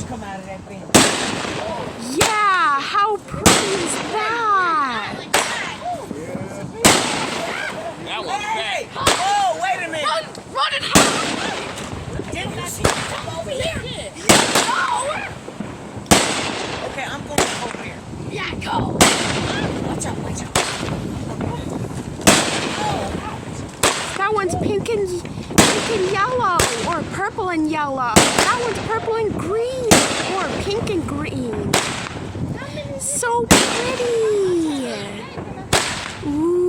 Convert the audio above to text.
come out of that thing. Yeah, how pretty is that? That one's Hey! Oh, wait a minute. Run and hide! Didn't you see me come over here? Okay, I'm going over there. Yeah, go! Watch out, watch out. That one's pink and yellow, or purple and yellow. That one's purple and green, or pink and green. So pretty! Ooh.